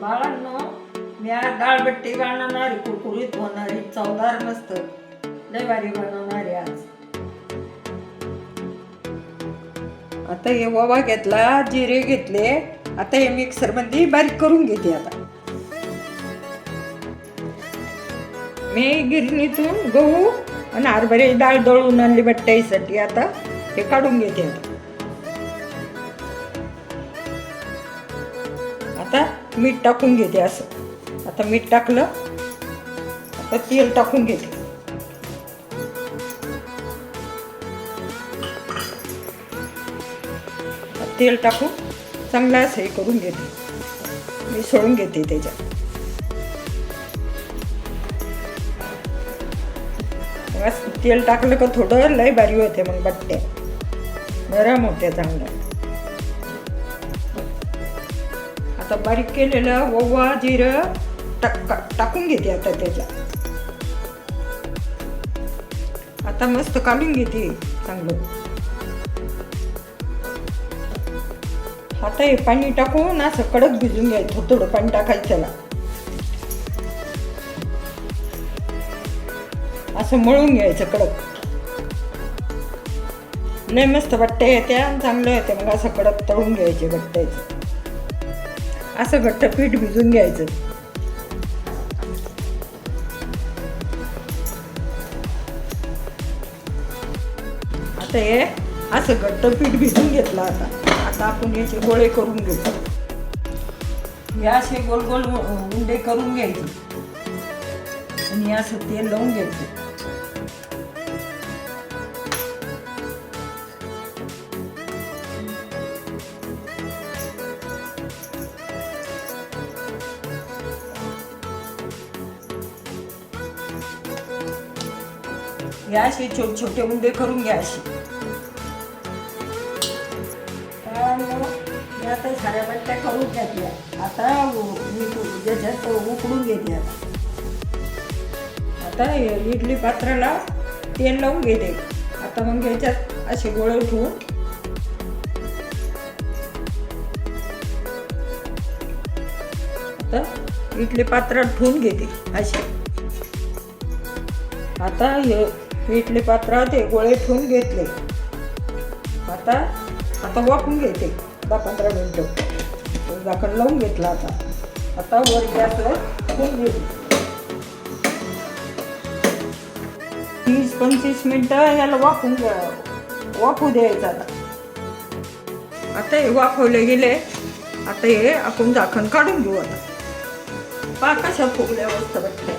बाळांनो, मी आज डाळबट्टी बनवणारी, कुरकुरीत होणारी, चवदार मस्त लय भारी बनवणारी आज. आता हे ओवा घेतला, जिरे घेतले. आता हे मिक्सर मध्ये बारीक करून घेते. आता मी गिरणीतून गहू आणि हरभरे डाळ दळून आणली बट्ट्यासाठी. आता हे काढून घेते. आता मीठ टाकून घेते. असं आता मीठ टाकलं. आता तेल टाकून घेते. तेल टाकून चांगलं असं हे करून घेते. मी सोडून घेते त्याच्यात. तेल टाकलं का थोडं लय भारी होते. मग बट्ट्या नरम होत्या चांगल्या. आता बारीक केलेलं ओवा जिरं टाकून घेते. आता त्याच्यात आता मस्त काढून घेते चांगलं. आता हे पाणी टाकून असं कडक भिजून घ्यायचं. थोडं पाणी टाकायचं त्याला. असं मळून घ्यायचं कडक. लय मस्त बट्ट्या येत्या, चांगलं येते. मग असं कडक तळून घ्यायचे बट्ट्याचं. असं घट्ट पीठ भिजून घ्यायचं. आता हे असं घट्ट पीठ भिजून घेतलं. आता आपण याचे गोळे करून घेतो. हे असे गोल गोल उंडे करून घ्यायचे आणि असं तेल लावून घ्यायचं. हे असे छोटे छोटे उंडे करून घ्या. असे आता साऱ्या बट्ट्या करून घेतल्या. आता मी त्याच्यात उकडून घेते. आता इडली पात्राला तेल लावून घेते. आता मग याच्यात असे गोळे ठेवून आता इडली पात्रात ठेवून घेते असे. आता हे इडली पात्रात हे गोळे ठेवून घेतले. आता वाफवून घेते 10-15 मिनिटं. झाकण लावून घेतलं. आता वर गॅसवर ठेवून घेते. 30-25 मिनिटं याला वाफू द्यायचं. आता हे वाफवले गेले. आता हे आपण झाकण काढून घेऊ. आता पहा कशा फुगल्या मस्त बट्ट्या.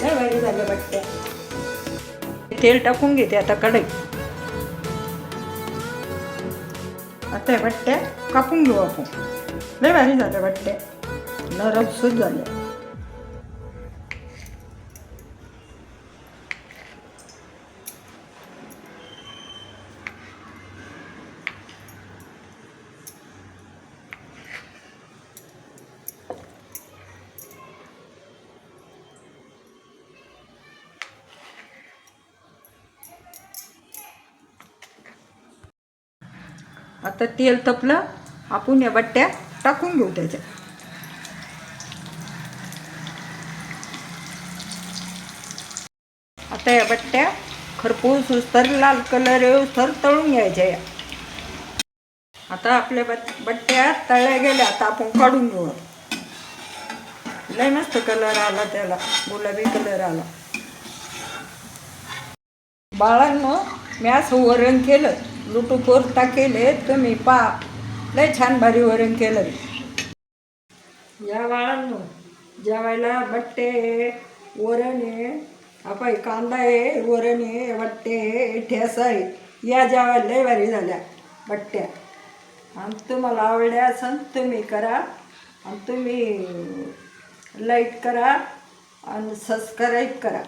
लय भारी झाल्या बट्ट्या. तेल टाकून घेते आता कढईत. आता या बट्ट्या कापून घेऊ आपण. लय भारी झाल्या बट्ट्या, नरम सुद्धा झाल्या. आता तेल तपलं. आपण या बट्ट्या टाकून घेऊ त्याच्यात. आता या बट्ट्या खरपूस तर लाल कलर येऊस्तर तळून घ्यायच्या. या आता आपल्या बट्ट्या तळल्या गेल्या. आता आपण काढून घेऊ. लय मस्त कलर आला त्याला, गुलाबी कलर आला. बाळांनो, मी असं वरण केलं. लुटूपूर टाकेले तुम्ही पहा. लय छान भारी वरण केलं. या बाळांनो, जेवायला बट्टे आहे, वरण आहे, आपण कांदा आहे, वरण आहे, बट्टे आहे, ठेसा आहे. या जेवायला लय भारी झाल्या बट्ट्या. आणि तुम्हाला आवडल्या असेल तुम्ही करा. आणि तुम्ही लाईक करा आणि सबस्क्राईब करा.